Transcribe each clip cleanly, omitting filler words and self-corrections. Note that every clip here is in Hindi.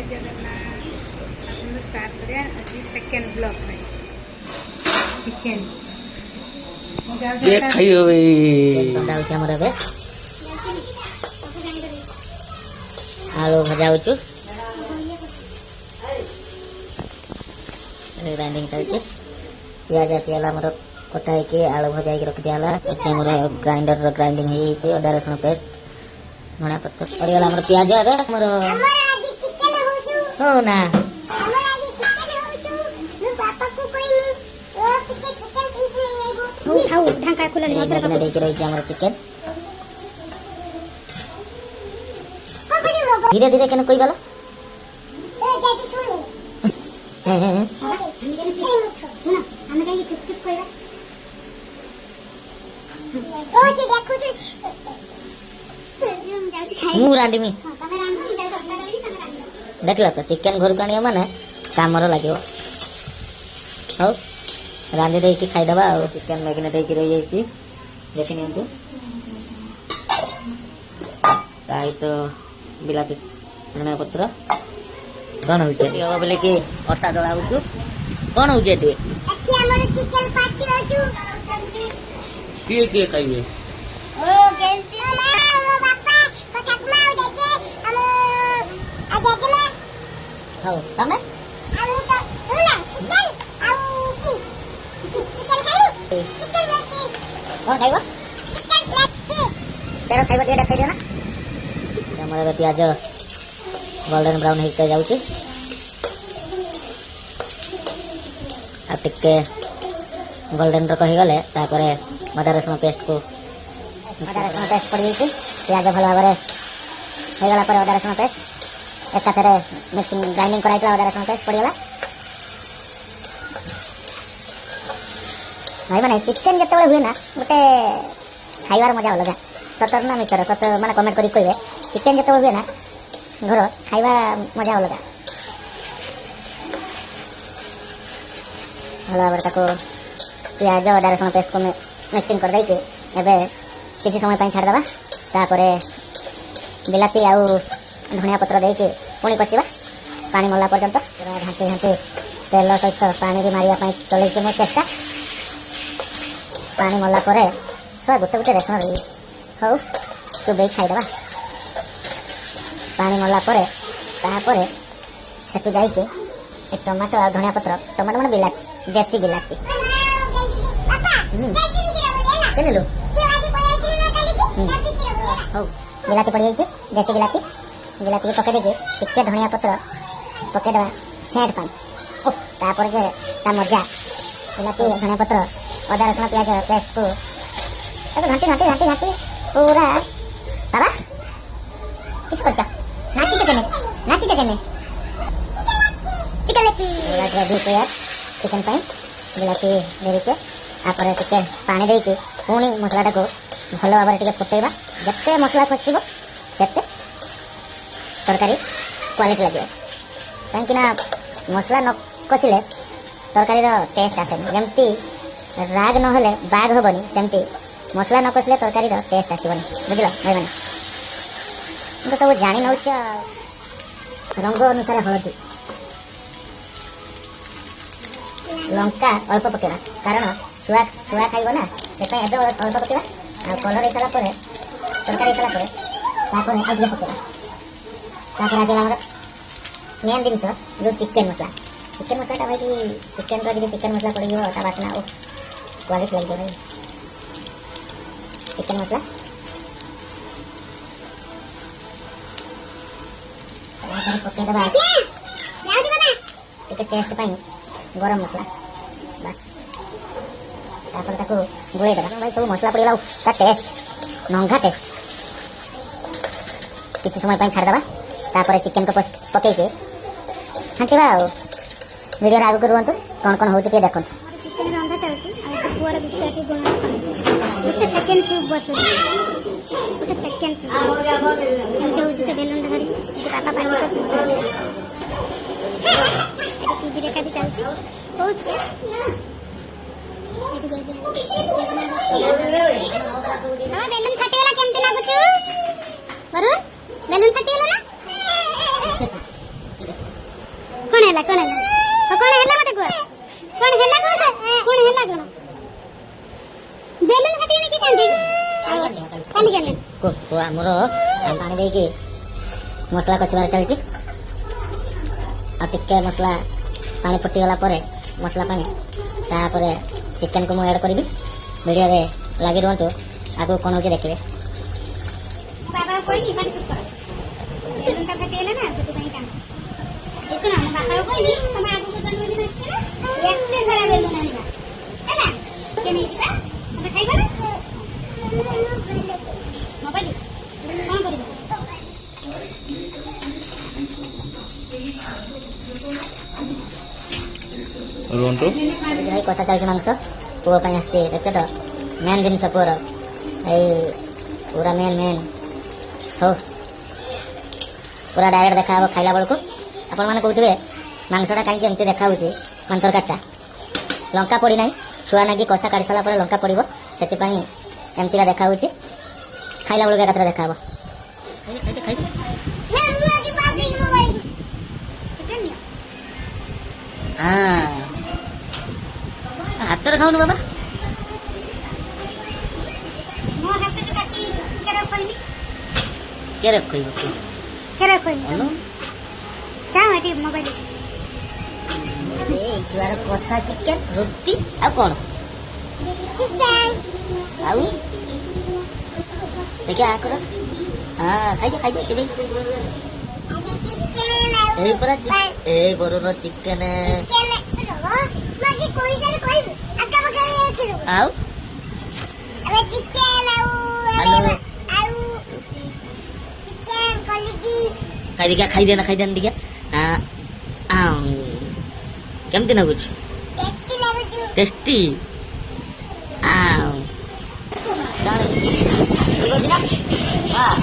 जगन्नाथ स्टार्ट करिया आज सेकेंड ब्लॉक में चिकन केक खाई हो बंदा होची हमर बे आलू भजा होचु ग्राइंडिंग करके पियाज आसीला हमर कटाई के आलू भजा के रख दियाला अच्छा हमर ग्राइंडर ग्राइंडिंग हे छै अदा रसुन पेस्ट धनिया पत्ता पड़ीगला हमर पियाज अरे हमर हो ना खाऊ ढंका खुला नहीं मसाला का देके रही हमर चिकन धीरे धीरे केन कोई वाला सुना हमें कहीं चुप चुप कोई रोज देखो तो मु रांडी में देखला तो चिकन घर कानिया माने कामर लागियो हो रांधी दे के खाई दबा और चिकन मैगिनेट दे के रही जाई देखि नियंतु ताई तो बिलाती धनिया पत्र कौन होचे यो बोले कि अटा दला होचु कौन होचे एटी एठी हमर चिकन पार्टी होचु के खाइबे ओ गेलती ओ बापा पटक मार देके हम आ देखले हो तमे हम तो सुना चिकन आउ पीस चिकन खाइबी चिकन लेग पीस कौन खाइबो चिकन लेग पीस तेरा खाइबो डेटा खाइ देना हमर प्याज गोल्डन ब्राउन होते जाउची आ टिके गोल्डन रो कहि गले तापरे अदा रसुन पेस्ट को अदा रसुन पेस्ट पड़ी छी प्याज भला भाबरे हे गला पर अदा रसुन पेस्ट एक साथे मिक्सिंग ग्राइंडिंग कराइतला अदा रसुन पेस्ट पड़ी गला भाई माने चिकन जतबे हुए ना गोटे खाइबार मजा अलग सतर ना मिकर सत माने कमेंट करी कहिबे चिकन जतबे हुए ना घर खाइबा मजा अलग भला भाबरे ताको प्याज अदा रसुन पेस्ट को मिक्सिंग कर देके एबे किसी समय पाई छाड़ दबा तापरे बिलाती आउ धनिया पत्र देके पुणी कसिबा पानी मला पर्यंत घांटी घांटी तेल सहित पानी भी मारिया पाई चलैके मो चेष्टा पानी मला परे सब गोटे गोटे रसुन रही हौ चुबे खाई दबा पानी मला परे तापरे सेटु जाइके ए टमाटो आ धनिया पत्र टमाटो माने बिलाती देसी बिलाती चलो हो बिलाती पड़ी जाइए देसी बिलाती बिलाती को पके देके टिके धनिया पत्र पके दबा सेंट पानी ओह तापर जे ता मजा बिलाती धनिया पत्र अदा रसुन प्याज पेस्ट को तो घंटी घंटी घंटी घंटी पूरा बाबा किस करता नाची चकने चिकन लेती रेडी को यार चिकन पाई बिलाती देरी के आपरे टिके पानी देई के पुणी मसलाटा को भलो भाबरे टिके फुटेबा जत्ते मसला खसिबो सेते तरकारी क्वालिटी लागियो कांकि ना मसला न कसिले तरकारी रो टेस्ट आसे जेमती राग न होले बाग होबनी सेमती मसला न कसिले तरकारी रो टेस्ट आसीबनी बुझलो भाई माने तो सब जानि नउछ रंग अनुसार हळदी लंका अल्प पकेबा कारण छुआ खाइब ना से एबे अल्प पकेबा आ कलर हिसाब पर तरकारी हिसाब पर तापर आगे पकेबा तापर आगे हमर मेन दिन जो चिकन मसला टा भाई कि चिकन रो चिकन मसला पड़ी हो ता वासना ओ क्वालिटी लग भाई चिकन मसला पके दबा टिके टेस्ट पाई गरम मसला बस तापर ताको गोळे दबा भाई सब मसला पड़ीला ता टेस्ट नंगा टेस्ट किसी समय पाई छाड़ दबा तापर चिकन को पके के हांटीबा वीडियो आगु करवंतु कोन कोन होची के देखंतु चिकन रंधा चलची आ पुआर बिछा के गुणा गोटे सेकंड ट्यूब बस गोटे सेकंड ट्यूब जो से बेलुन धरी पापा पानी कर एटा टीवी रे का भी चलची पहुंच के हां बेलुन फटेला केमते लागुछु वरुण बेलुन फटेला ना ହେଲା କଣ ହେଲା ମତେ କୁହ କଣ ହେଲା କଣ ବେଲୁନ ଖାତି କି କାନ୍ଦି କାନ୍ଦି କାନ୍ଦି को आमर पानी देकी मसला कषिबार चलती आ टिके मसला पानी फुटीगला पर मसला पानी तापर चिकेन को मुझे ऐड करी वीडियो रे लगी रुहतु आगु कौन हो देखिए बाबा कोई नहीं पानी चुप करो बेलुन का फाटी गेला ना से कान ए सुना हम बाबा कोई नहीं तुम आगु को जन्मदिन आछे ना एते सारा बेलुन आनिबा हैला के नहीं जिबा तुम खाइबा ना मोबाइल कौन करिबा रुहतु कषा चलती मांस पुओ आसছে देखते तो मेन जिनस पुअर यही पूरा मेन हो पूरा डायरेक्ट देखा खाइला बेलू आपण मैंने कहते मांसटा कहीं एमती देखा मान तरकारीटा लंका पड़ी ना छुआ नागी कषा काढ़ी सारा पर लंका पड़ो से एमतीका देखा खाइला बेलू एकाथरे देखा हाथ खाऊन बाबा मो हाथ से काटी केरा कोइनी के रखो केरा कोइनी हेलो चाह एटी मोबाइल ए जुआर कषा चिकेन रोटी आ कौन चिकेन आउ देखिए आ करो हाँ खाइए टीवी चिकेन ए पूरा ए बरोर चिकेन मागी कोई करे कोई अक्का बगरे किलो आउ अबे चिकेन आउ हेलो आउ चिकेन क्वालिटी खाई देना दिया केमती लगुच टेस्टी लागुछु टेस्टी आउ दाणे ठीक ना वाह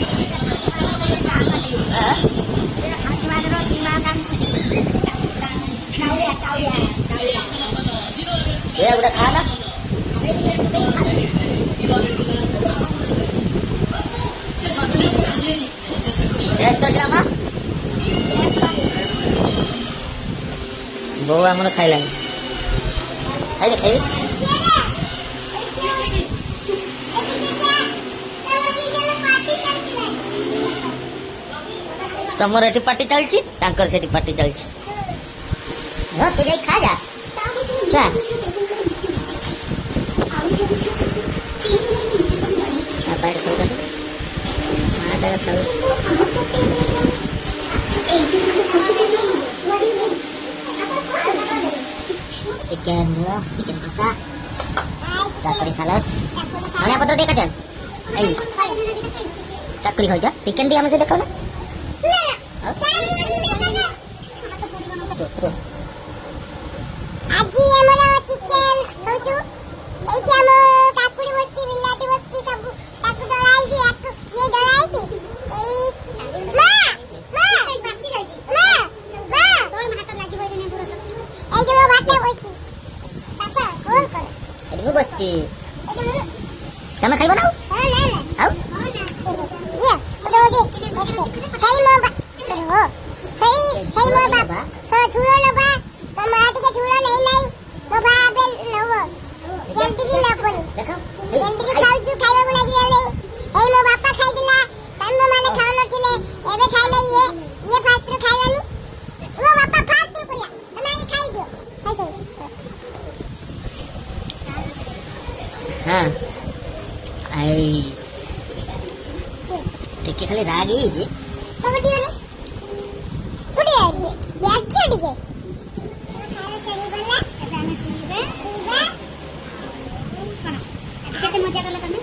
ये उड़ा खाना बो आम खाइला खाइले तमर एटी पार्टी चलची तांकर सेटी पार्टी चलची हो तू जाई खा जा जा बाहर खाऊ जा मां दादा खाऊ चिकन कसा काकड़ी सलाद धनिया पत्र टे काटन आई काकड़ी हो जा चिकन टी हमसे देखो ना আজি আমরা চিকেন হইছো এইটা আমো কাকুড়ি বস্তি বিল্লাটি বস্তি সব কাকু দলাইছি একটু ইয়ে দলাইছি এই মা বাচ্চি যাইছি মা তোর হাতে লাগি হইরে না দূর এই যে বাচ্চা বসছি পাপা গোল করে এদিকে বসছি এটা তুমি খাইবো না না আও ইয়া ওটা খাই মা খাই মা বাবা হ্যাঁ ছুড়ো না বা टमाटर के छुरा नहीं वो बाबे नव जल्दी की ना पड़ी देखो जल्दी की खाऊ जो खाइबा को लगी रे ए मो बापा खाइ दिना तम माने खाओ न किने एबे खाइ ले ये फास्ट खाइलानी वो बापा फास्ट करिया तमाई खाइ जो खाइ जो हां आई टिके खाली राग ही जी तो वीडियो ने कुड़ी है बैठ के टिके मजा कर